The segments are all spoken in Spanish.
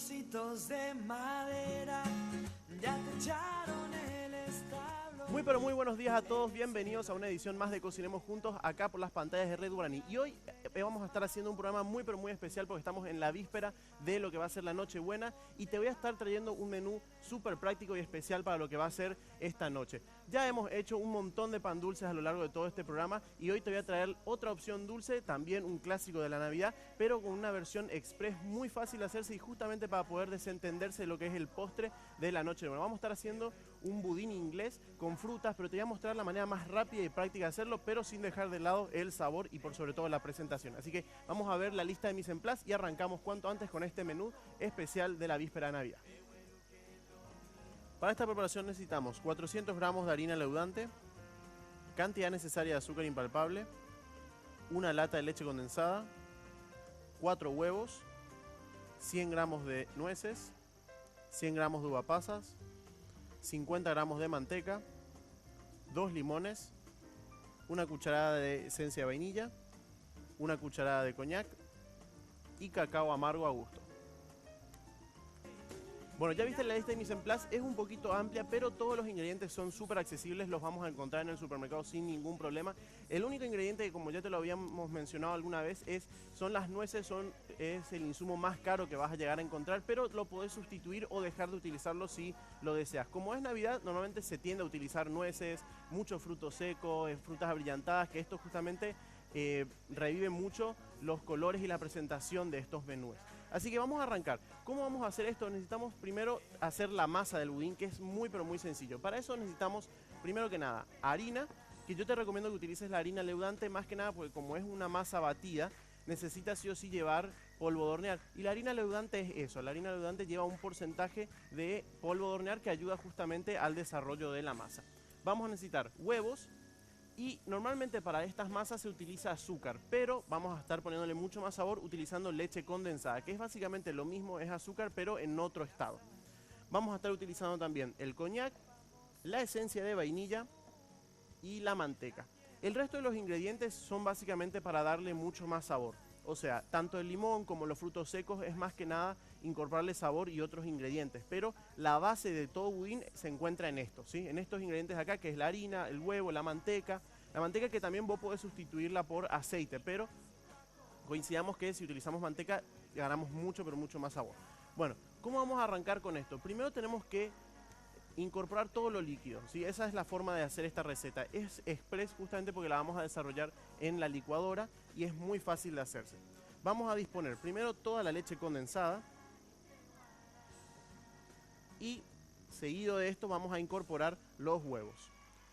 trocitos de madera ya te echaron el establo. Muy pero muy buenos días a todos, bienvenidos a una edición más de Cocinemos Juntos acá por las pantallas de Red Guaraní. Y hoy vamos a estar haciendo un programa muy pero muy especial porque estamos en la víspera de lo que va a ser la Nochebuena y te voy a estar trayendo un menú súper práctico y especial para lo que va a ser esta noche. Ya hemos hecho un montón de pan dulces a lo largo de todo este programa y hoy te voy a traer otra opción dulce, también un clásico de la Navidad, pero con una versión express muy fácil de hacerse y justamente para poder desentenderse de lo que es el postre de la Nochebuena. Vamos a estar haciendo un budín inglés con frutas, pero te voy a mostrar la manera más rápida y práctica de hacerlo, pero sin dejar de lado el sabor y por sobre todo la presentación. Así que vamos a ver la lista de mise en place y arrancamos cuanto antes con este menú especial de la víspera de Navidad. Para esta preparación necesitamos 400 gramos de harina leudante, cantidad necesaria de azúcar impalpable, una lata de leche condensada, 4 huevos, 100 gramos de nueces, 100 gramos de uva pasas, 50 gramos de manteca, 2 limones, una cucharada de esencia de vainilla, una cucharada de coñac y cacao amargo a gusto. Bueno, ya viste la lista de mise en place, es un poquito amplia, pero todos los ingredientes son súper accesibles, los vamos a encontrar en el supermercado sin ningún problema. El único ingrediente que, como ya te lo habíamos mencionado alguna vez, son las nueces, es el insumo más caro que vas a llegar a encontrar, pero lo podés sustituir o dejar de utilizarlo si lo deseas. Como es Navidad, normalmente se tiende a utilizar nueces, muchos frutos secos, frutas abrillantadas, que esto justamente revive mucho los colores y la presentación de estos menús. Así que vamos a arrancar. ¿Cómo vamos a hacer esto? Necesitamos primero hacer la masa del budín, que es muy pero muy sencillo. Para eso necesitamos, primero que nada, harina, que yo te recomiendo que utilices la harina leudante, más que nada porque como es una masa batida, necesita sí o sí llevar polvo de hornear. Y la harina leudante es eso, la harina leudante lleva un porcentaje de polvo de hornear que ayuda justamente al desarrollo de la masa. Vamos a necesitar huevos. Y normalmente para estas masas se utiliza azúcar, pero vamos a estar poniéndole mucho más sabor utilizando leche condensada, que es básicamente lo mismo, es azúcar, pero en otro estado. Vamos a estar utilizando también el coñac, la esencia de vainilla y la manteca. El resto de los ingredientes son básicamente para darle mucho más sabor. O sea, tanto el limón como los frutos secos es más que nada incorporarle sabor y otros ingredientes. Pero la base de todo budín se encuentra en esto, ¿sí? En estos ingredientes acá, que es la harina, el huevo, la manteca. La manteca que también vos podés sustituirla por aceite, pero coincidamos que si utilizamos manteca ganamos mucho, pero mucho más sabor. Bueno, ¿cómo vamos a arrancar con esto? Primero tenemos que incorporar todo lo líquido, ¿sí? Esa es la forma de hacer esta receta. Es express justamente porque la vamos a desarrollar en la licuadora y es muy fácil de hacerse. Vamos a disponer primero toda la leche condensada y seguido de esto vamos a incorporar los huevos.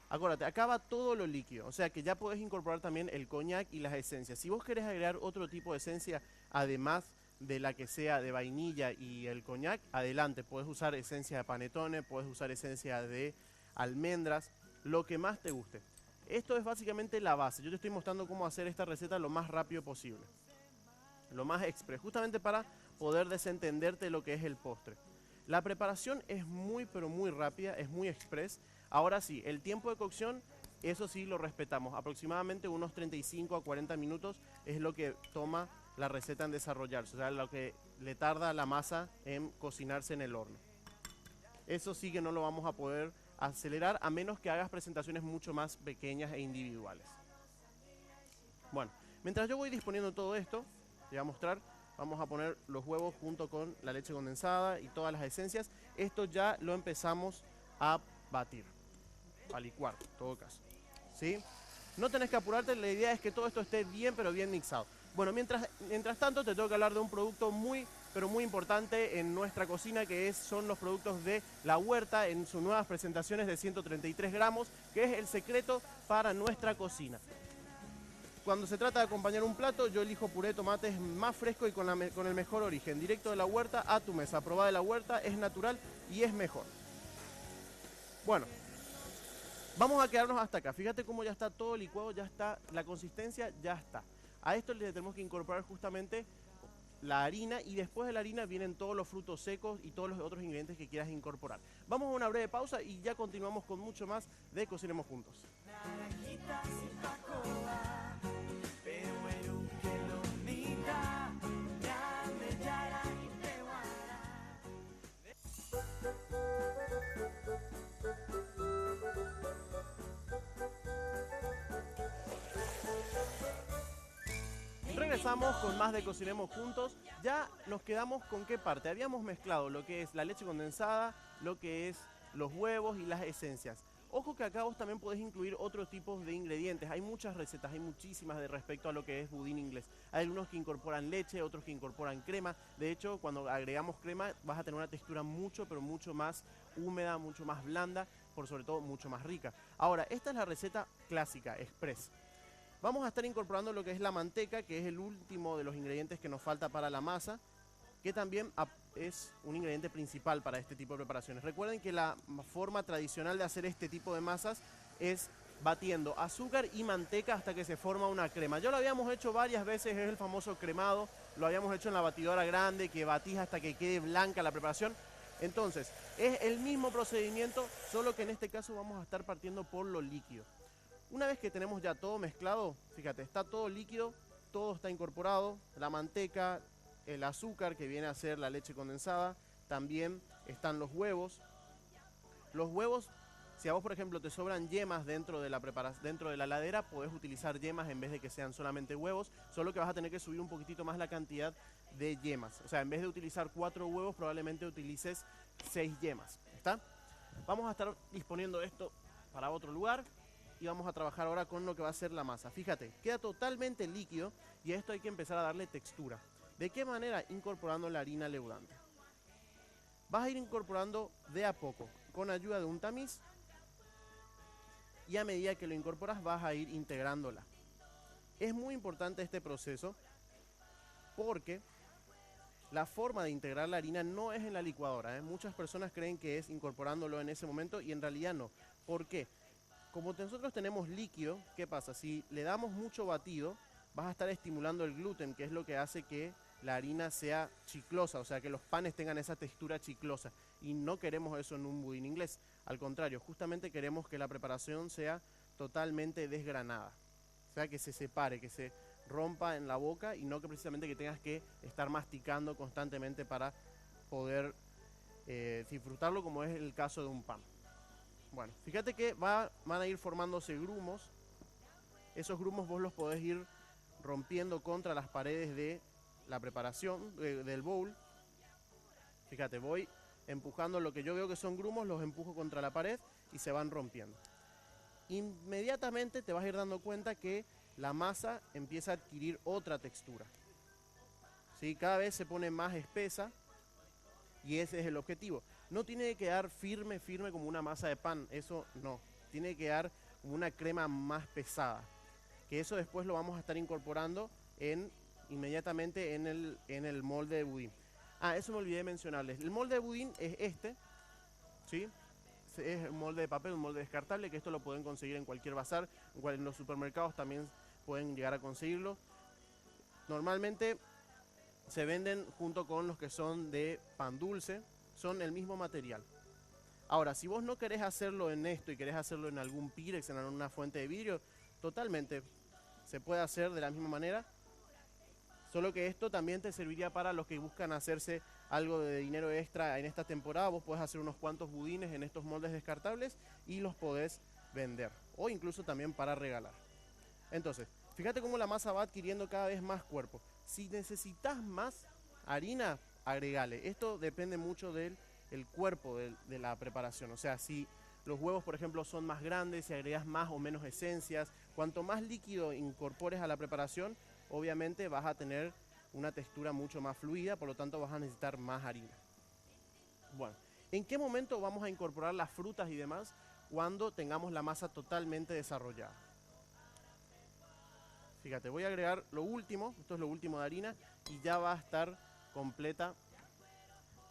Acuérdate, acá va todo lo líquido, o sea que ya podés incorporar también el coñac y las esencias. Si vos querés agregar otro tipo de esencia, además de la que sea de vainilla y el coñac, adelante, puedes usar esencia de panetone, puedes usar esencia de almendras, lo que más te guste. Esto es básicamente la base. Yo te estoy mostrando cómo hacer esta receta lo más rápido posible, lo más express, justamente para poder desentenderte de lo que es el postre. La preparación es muy pero muy rápida, es muy express. Ahora sí, el tiempo de cocción, eso sí lo respetamos, aproximadamente unos 35 a 40 minutos es lo que toma la receta en desarrollarse, o sea, lo que le tarda a la masa en cocinarse en el horno. Eso sí que no lo vamos a poder acelerar a menos que hagas presentaciones mucho más pequeñas e individuales. Bueno, mientras yo voy disponiendo todo esto, te voy a mostrar, vamos a poner los huevos junto con la leche condensada y todas las esencias. Esto ya lo empezamos a batir, a licuar en todo caso, ¿sí? No tenés que apurarte, la idea es que todo esto esté bien pero bien mixado. Bueno, mientras tanto te tengo que hablar de un producto muy pero muy importante en nuestra cocina, que son los productos de La Huerta en sus nuevas presentaciones de 133 gramos, que es el secreto para nuestra cocina. Cuando se trata de acompañar un plato, yo elijo puré de tomates más fresco y con el mejor origen, directo de La Huerta a tu mesa. Probá de La Huerta, es natural y es mejor. Bueno, vamos a quedarnos hasta acá. Fíjate cómo ya está todo licuado, ya está, la consistencia ya está. A esto le tenemos que incorporar justamente la harina y después de la harina vienen todos los frutos secos y todos los otros ingredientes que quieras incorporar. Vamos a una breve pausa y ya continuamos con mucho más de Cocinemos Juntos. Naranjitas y pacoa, pero en un quelonita, llame, yara y peguara. regresamos con más de Cocinemos Juntos. Ya nos quedamos con qué parte. Habíamos mezclado lo que es la leche condensada, lo que es los huevos y las esencias. Ojo que acá vos también podés incluir otros tipos de ingredientes. Hay muchas recetas, hay muchísimas de respecto a lo que es budín inglés. Hay algunos que incorporan leche, otros que incorporan crema. De hecho, cuando agregamos crema vas a tener una textura mucho, pero mucho más húmeda, mucho más blanda, por sobre todo mucho más rica. Ahora, esta es la receta clásica, express. Vamos a estar incorporando lo que es la manteca, que es el último de los ingredientes que nos falta para la masa, que también es un ingrediente principal para este tipo de preparaciones. Recuerden que la forma tradicional de hacer este tipo de masas es batiendo azúcar y manteca hasta que se forma una crema. Ya lo habíamos hecho varias veces, es el famoso cremado, lo habíamos hecho en la batidora grande, que batís hasta que quede blanca la preparación. Entonces, es el mismo procedimiento, solo que en este caso vamos a estar partiendo por lo líquido. Una vez que tenemos ya todo mezclado, fíjate, está todo líquido, todo está incorporado, la manteca, el azúcar que viene a ser la leche condensada, también están los huevos. Los huevos, si a vos por ejemplo te sobran yemas dentro de la heladera, podés utilizar yemas en vez de que sean solamente huevos, solo que vas a tener que subir un poquitito más la cantidad de yemas. O sea, en vez de utilizar 4 huevos, probablemente utilices 6 yemas. ¿Está? Vamos a estar disponiendo esto para otro lugar y vamos a trabajar ahora con lo que va a ser la masa. Fíjate, queda totalmente líquido y a esto hay que empezar a darle textura. ¿De qué manera? Incorporando la harina leudante. Vas a ir incorporando de a poco, con ayuda de un tamiz, y a medida que lo incorporas vas a ir integrándola. Es muy importante este proceso porque la forma de integrar la harina no es en la licuadora, ¿eh? Muchas personas creen que es incorporándolo en ese momento y en realidad no. ¿Por qué? Como nosotros tenemos líquido, ¿qué pasa? Si le damos mucho batido, vas a estar estimulando el gluten, que es lo que hace que la harina sea chiclosa, o sea que los panes tengan esa textura chiclosa. Y no queremos eso en un budín inglés. Al contrario, justamente queremos que la preparación sea totalmente desgranada. O sea, que se separe, que se rompa en la boca y no que precisamente que tengas que estar masticando constantemente para poder disfrutarlo, como es el caso de un pan. Bueno, fíjate que van a ir formándose grumos. Esos grumos vos los podés ir rompiendo contra las paredes de la preparación del bowl. Fíjate, voy empujando lo que yo veo que son grumos, los empujo contra la pared y se van rompiendo. Inmediatamente te vas a ir dando cuenta que la masa empieza a adquirir otra textura. ¿Sí? Cada vez se pone más espesa y ese es el objetivo. No tiene que quedar firme como una masa de pan, eso no. Tiene que quedar como una crema más pesada. Que eso después lo vamos a estar incorporando inmediatamente en el molde de budín. Ah, eso me olvidé de mencionarles. El molde de budín es este, ¿sí? Es un molde de papel, un molde descartable, que esto lo pueden conseguir en cualquier bazar, en los supermercados también pueden llegar a conseguirlo. Normalmente se venden junto con los que son de pan dulce, son el mismo material. Ahora, si vos no querés hacerlo en esto y querés hacerlo en algún Pyrex, en una fuente de vidrio, totalmente se puede hacer de la misma manera, solo que esto también te serviría para los que buscan hacerse algo de dinero extra en esta temporada. Vos podés hacer unos cuantos budines en estos moldes descartables y los podés vender, o incluso también para regalar. Entonces, fíjate cómo la masa va adquiriendo cada vez más cuerpo. Si necesitas más harina, agregale. Esto depende mucho del cuerpo de la preparación. O sea, si los huevos, por ejemplo, son más grandes, si agregas más o menos esencias, cuanto más líquido incorpores a la preparación, obviamente vas a tener una textura mucho más fluida, por lo tanto vas a necesitar más harina. Bueno, ¿en qué momento vamos a incorporar las frutas y demás? Cuando tengamos la masa totalmente desarrollada. Fíjate, voy a agregar lo último, esto es lo último de harina, y ya va a estar completa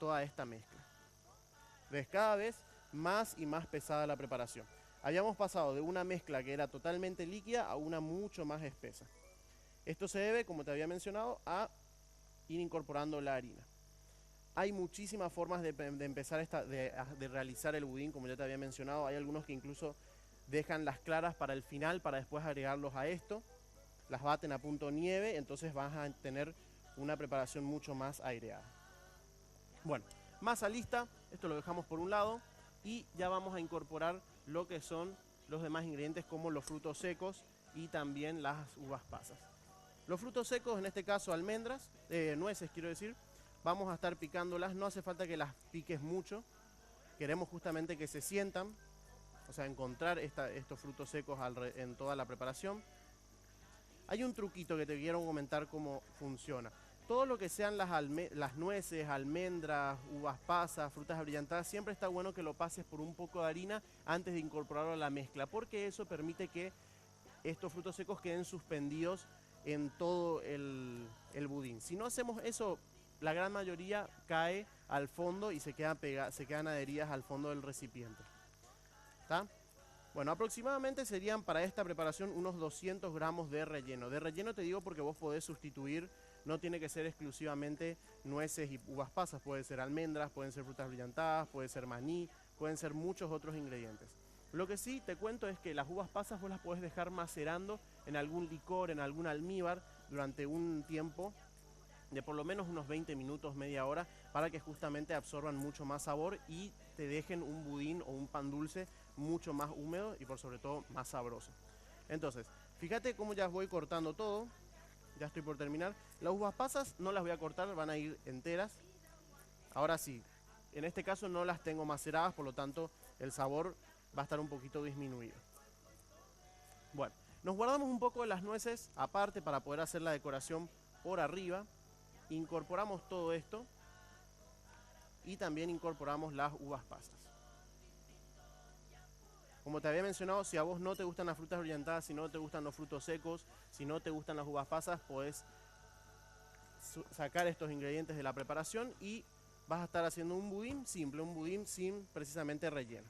toda esta mezcla. ¿Ves? Cada vez más y más pesada la preparación. Habíamos pasado de una mezcla que era totalmente líquida a una mucho más espesa. Esto se debe, como te había mencionado, a ir incorporando la harina. Hay muchísimas formas de empezar de realizar el budín, como ya te había mencionado. Hay algunos que incluso dejan las claras para el final, para después agregarlos a esto. Las baten a punto nieve, entonces vas a tener una preparación mucho más aireada. Bueno, masa lista, esto lo dejamos por un lado y ya vamos a incorporar lo que son los demás ingredientes como los frutos secos y también las uvas pasas. Los frutos secos, en este caso almendras, nueces quiero decir, vamos a estar picándolas, no hace falta que las piques mucho, queremos justamente que se sientan, o sea, encontrar estos frutos secos en toda la preparación. Hay un truquito que te quiero comentar cómo funciona. Todo lo que sean las nueces, almendras, uvas pasas, frutas abrillantadas, siempre está bueno que lo pases por un poco de harina antes de incorporarlo a la mezcla, porque eso permite que estos frutos secos queden suspendidos en todo el budín. Si no hacemos eso, la gran mayoría cae al fondo y se quedan adheridas al fondo del recipiente. ¿Está? Bueno, aproximadamente serían para esta preparación unos 200 gramos de relleno. De relleno te digo porque vos podés sustituir, no tiene que ser exclusivamente nueces y uvas pasas, puede ser almendras, pueden ser frutas brillantadas, puede ser maní, pueden ser muchos otros ingredientes. Lo que sí te cuento es que las uvas pasas vos las podés dejar macerando en algún licor, en algún almíbar durante un tiempo de por lo menos unos 20 minutos, media hora, para que justamente absorban mucho más sabor y te dejen un budín o un pan dulce mucho más húmedo y por sobre todo más sabroso. Entonces, fíjate cómo ya voy cortando todo, ya estoy por terminar. Las uvas pasas no las voy a cortar, van a ir enteras. Ahora sí, en este caso no las tengo maceradas, por lo tanto el sabor va a estar un poquito disminuido. Bueno, nos guardamos un poco de las nueces aparte para poder hacer la decoración por arriba. Incorporamos todo esto y también incorporamos las uvas pasas. Como te había mencionado, si a vos no te gustan las frutas brillantadas, si no te gustan los frutos secos, si no te gustan las uvas pasas, podés sacar estos ingredientes de la preparación y vas a estar haciendo un budín simple, un budín sin precisamente relleno.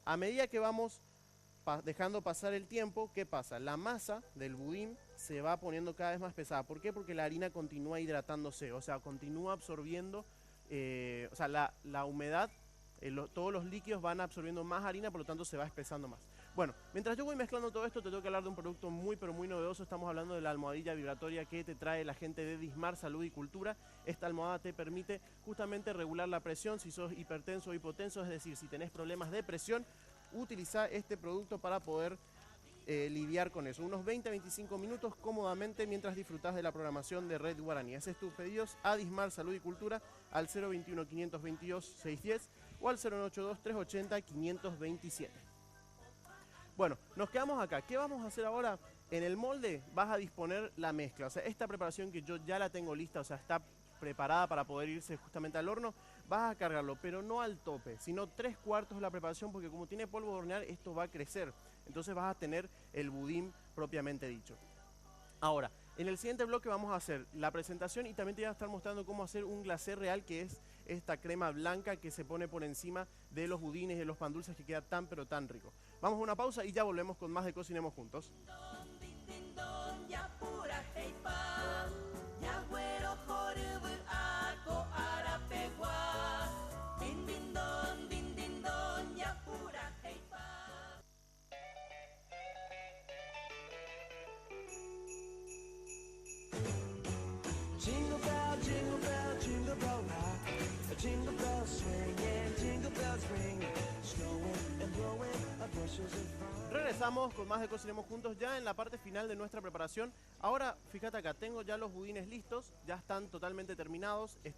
A medida que vamos dejando pasar el tiempo, ¿qué pasa? La masa del budín se va poniendo cada vez más pesada. ¿Por qué? Porque la harina continúa hidratándose, o sea, continúa absorbiendo, o sea, la humedad, todos los líquidos van absorbiendo más harina, por lo tanto se va espesando más. Bueno, mientras yo voy mezclando todo esto, te tengo que hablar de un producto muy pero muy novedoso. Estamos hablando de la almohadilla vibratoria que te trae la gente de Dismar Salud y Cultura. Esta almohada te permite justamente regular la presión si sos hipertenso o hipotenso, es decir, si tenés problemas de presión, utiliza este producto para poder lidiar con eso. Unos 20-25 minutos cómodamente mientras disfrutas de la programación de Red Guaraní. Haces tus pedidos a Dismar Salud y Cultura al 021-522-610 o al 098-2-380-527. Bueno, nos quedamos acá. ¿Qué vamos a hacer ahora? En el molde vas a disponer la mezcla. O sea, esta preparación que yo ya la tengo lista, o sea, está preparada para poder irse justamente al horno, vas a cargarlo, pero no al tope, sino 3/4 de la preparación, porque como tiene polvo de hornear, esto va a crecer. Entonces vas a tener el budín propiamente dicho. Ahora, en el siguiente bloque vamos a hacer la presentación y también te voy a estar mostrando cómo hacer un glacé real, que es esta crema blanca que se pone por encima de los budines y de los pan dulces, que queda tan pero tan rico. Vamos a una pausa y ya volvemos con más de Cocinemos Juntos. Jingle bell, jingle bell, jingle bell rock. Jingle bells swing and jingle bells ring. Snowing and blowing up bushels of fun. Regresamos con más de Cocinemos Juntos ya en la parte final de nuestra preparación. Ahora, fíjate acá, tengo ya los budines listos, ya están totalmente terminados, ya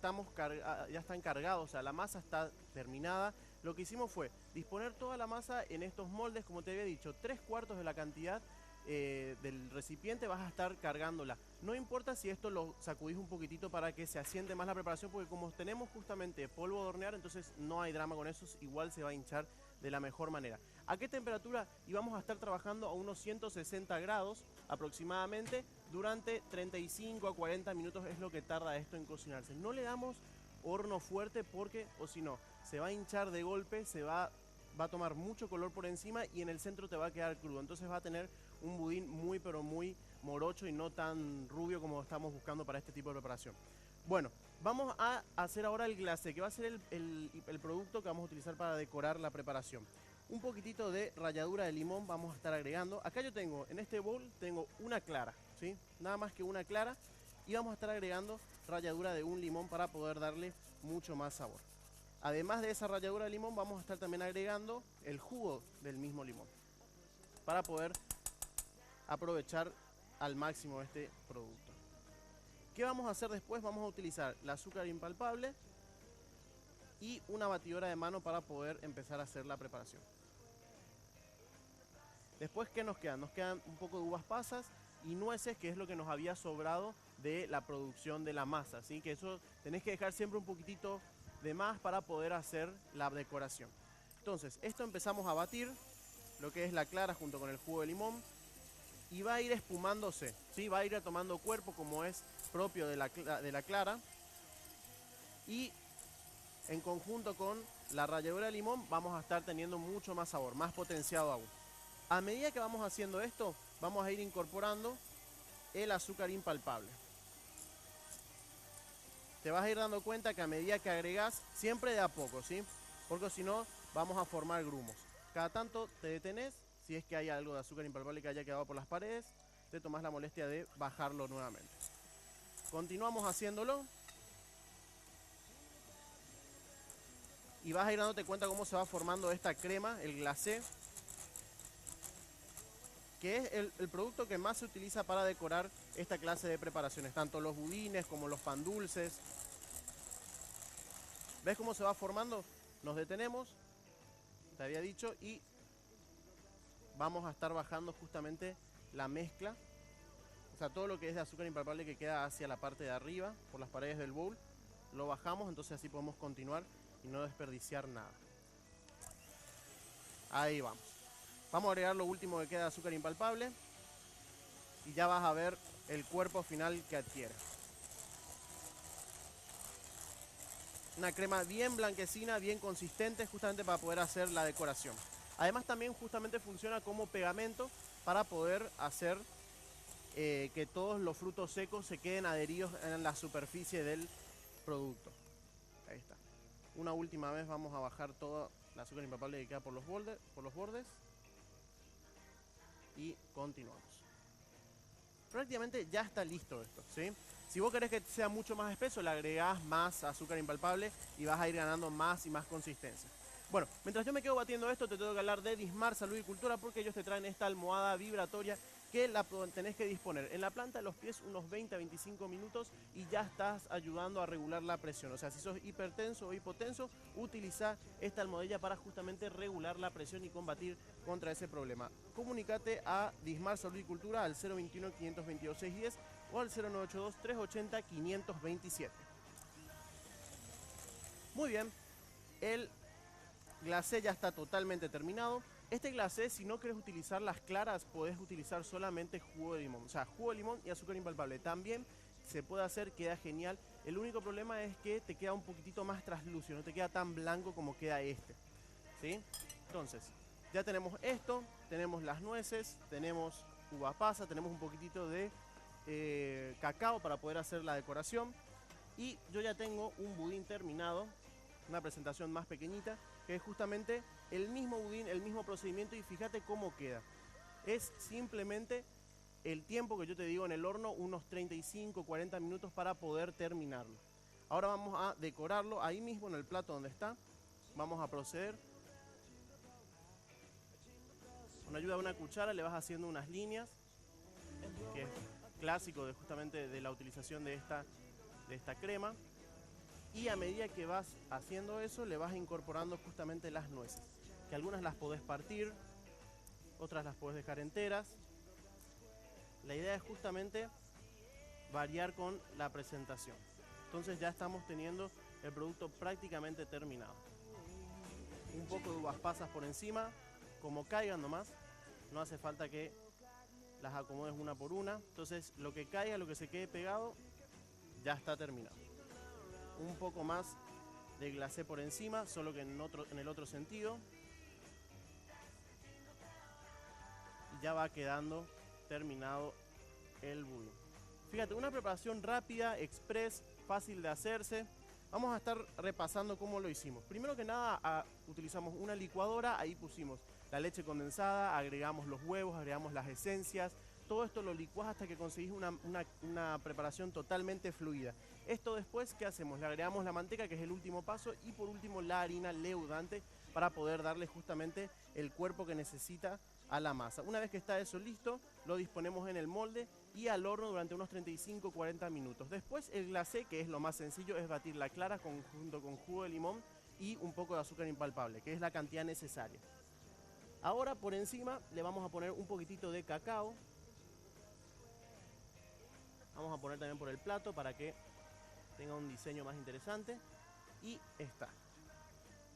están cargados, o sea, la masa está terminada. Lo que hicimos fue disponer toda la masa en estos moldes, como te había dicho, 3/4 de la cantidad del recipiente vas a estar cargándola. No importa si esto lo sacudís un poquitito para que se asiente más la preparación, porque como tenemos justamente polvo de hornear, entonces no hay drama con eso, igual se va a hinchar de la mejor manera. ¿A qué temperatura? Y vamos a estar trabajando a unos 160 grados aproximadamente durante 35 a 40 minutos es lo que tarda esto en cocinarse. No le damos horno fuerte porque, o si no, se va a hinchar de golpe, va a tomar mucho color por encima y en el centro te va a quedar crudo. Entonces va a tener un budín muy pero muy morocho y no tan rubio como estamos buscando para este tipo de preparación. Bueno, vamos a hacer ahora el glacé, que va a ser el producto que vamos a utilizar para decorar la preparación. Un poquitito de ralladura de limón vamos a estar agregando. Acá yo tengo, en este bowl, tengo una clara, ¿sí? Nada más que una clara. Y vamos a estar agregando ralladura de un limón para poder darle mucho más sabor. Además de esa ralladura de limón, vamos a estar también agregando el jugo del mismo limón para poder aprovechar al máximo este producto. ¿Qué vamos a hacer después? Vamos a utilizar el azúcar impalpable y una batidora de mano para poder empezar a hacer la preparación. Después, ¿qué nos quedan? Nos quedan un poco de uvas pasas y nueces, que es lo que nos había sobrado de la producción de la masa, ¿sí? Que eso tenés que dejar siempre un poquitito de más para poder hacer la decoración. Entonces, esto empezamos a batir, lo que es la clara junto con el jugo de limón, y va a ir espumándose, ¿sí? Va a ir tomando cuerpo como es propio de la clara, y en conjunto con la ralladura de limón vamos a estar teniendo mucho más sabor, más potenciado aún. A medida que vamos haciendo esto, vamos a ir incorporando el azúcar impalpable. Te vas a ir dando cuenta que a medida que agregás, siempre de a poco, ¿sí? Porque si no, vamos a formar grumos. Cada tanto te detenés, si es que hay algo de azúcar impalpable que haya quedado por las paredes, te tomás la molestia de bajarlo nuevamente. Continuamos haciéndolo. Y vas a ir dándote cuenta cómo se va formando esta crema, el glacé, que es el producto que más se utiliza para decorar esta clase de preparaciones, tanto los budines como los pan dulces. ¿Ves cómo se va formando? Nos detenemos, te había dicho, y vamos a estar bajando justamente la mezcla, o sea, todo lo que es de azúcar impalpable que queda hacia la parte de arriba, por las paredes del bowl, lo bajamos, entonces así podemos continuar y no desperdiciar nada. Ahí vamos. Vamos a agregar lo último que queda de azúcar impalpable y ya vas a ver el cuerpo final que adquiere. Una crema bien blanquecina, bien consistente, justamente para poder hacer la decoración. Además también justamente funciona como pegamento para poder hacer que todos los frutos secos se queden adheridos en la superficie del producto. Ahí está. Una última vez vamos a bajar todo el azúcar impalpable que queda por los bordes. Y continuamos. Prácticamente ya está listo esto, ¿sí? Si vos querés que sea mucho más espeso, le agregás más azúcar impalpable y vas a ir ganando más y más consistencia. Bueno, mientras yo me quedo batiendo esto, te tengo que hablar de Dismar Salud y Cultura, porque ellos te traen esta almohada vibratoria que la tenés que disponer en la planta de los pies unos 20 a 25 minutos y ya estás ayudando a regular la presión. O sea, si sos hipertenso o hipotenso, utiliza esta almohadilla para justamente regular la presión y combatir contra ese problema. Comunícate a Dismar Salud y Cultura al 021 522 610 o al 0982 380 527. Muy bien, el glacé ya está totalmente terminado. Este glacé, si no quieres utilizar las claras, podés utilizar solamente jugo de limón. O sea, jugo de limón y azúcar impalpable. También se puede hacer, queda genial. El único problema es que te queda un poquitito más traslúcido, no te queda tan blanco como queda este, ¿sí? Entonces, ya tenemos esto, tenemos las nueces, tenemos uva pasa, tenemos un poquitito de cacao para poder hacer la decoración. Y yo ya tengo un budín terminado, una presentación más pequeñita, que es justamente el mismo budín, el mismo procedimiento, y fíjate cómo queda. Es simplemente el tiempo que yo te digo en el horno, unos 35-40 minutos para poder terminarlo. Ahora vamos a decorarlo ahí mismo en el plato donde está. Vamos a proceder. Con ayuda de una cuchara le vas haciendo unas líneas, que es clásico justamente de la utilización de esta crema. Y a medida que vas haciendo eso, le vas incorporando justamente las nueces, que algunas las podés partir, otras las podés dejar enteras. La idea es justamente variar con la presentación. Entonces ya estamos teniendo el producto prácticamente terminado. Un poco de uvas pasas por encima, como caigan nomás, no hace falta que las acomodes una por una. Entonces lo que caiga, lo que se quede pegado, ya está terminado. Un poco más de glacé por encima, solo que en el otro sentido. Y ya va quedando terminado el budín. Fíjate, una preparación rápida, express, fácil de hacerse. Vamos a estar repasando cómo lo hicimos. Primero que nada, utilizamos una licuadora, ahí pusimos la leche condensada, agregamos los huevos, agregamos las esencias. Todo esto lo licuás hasta que conseguís una preparación totalmente fluida. Esto después, ¿qué hacemos? Le agregamos la manteca, que es el último paso, y por último la harina leudante para poder darle justamente el cuerpo que necesita a la masa. Una vez que está eso listo, lo disponemos en el molde y al horno durante unos 35-40 minutos. Después el glacé, que es lo más sencillo, es batir la clara junto con jugo de limón y un poco de azúcar impalpable, que es la cantidad necesaria. Ahora por encima le vamos a poner un poquitito de cacao. Vamos a poner también por el plato para que tenga un diseño más interesante. Y está.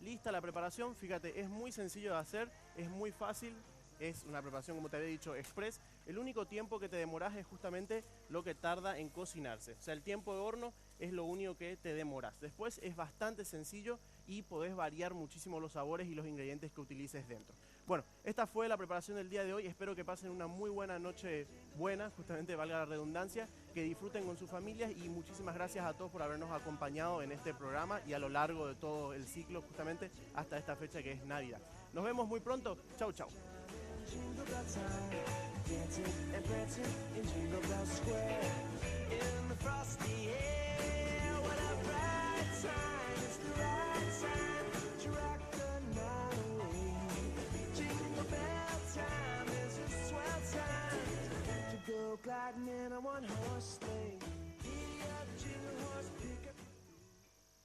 Lista la preparación, fíjate, es muy sencillo de hacer, es muy fácil, es una preparación, como te había dicho, express. El único tiempo que te demoras es justamente lo que tarda en cocinarse. O sea, el tiempo de horno es lo único que te demoras. Después es bastante sencillo y podés variar muchísimo los sabores y los ingredientes que utilices dentro. Bueno, esta fue la preparación del día de hoy. Espero que pasen una muy buena noche buena, justamente valga la redundancia, que disfruten con sus familias y muchísimas gracias a todos por habernos acompañado en este programa y a lo largo de todo el ciclo, justamente hasta esta fecha que es Navidad. Nos vemos muy pronto. Chau, chau. Jingle bell time, dancing and prancing in Jingle Bell Square. In the frosty air, what a bright time.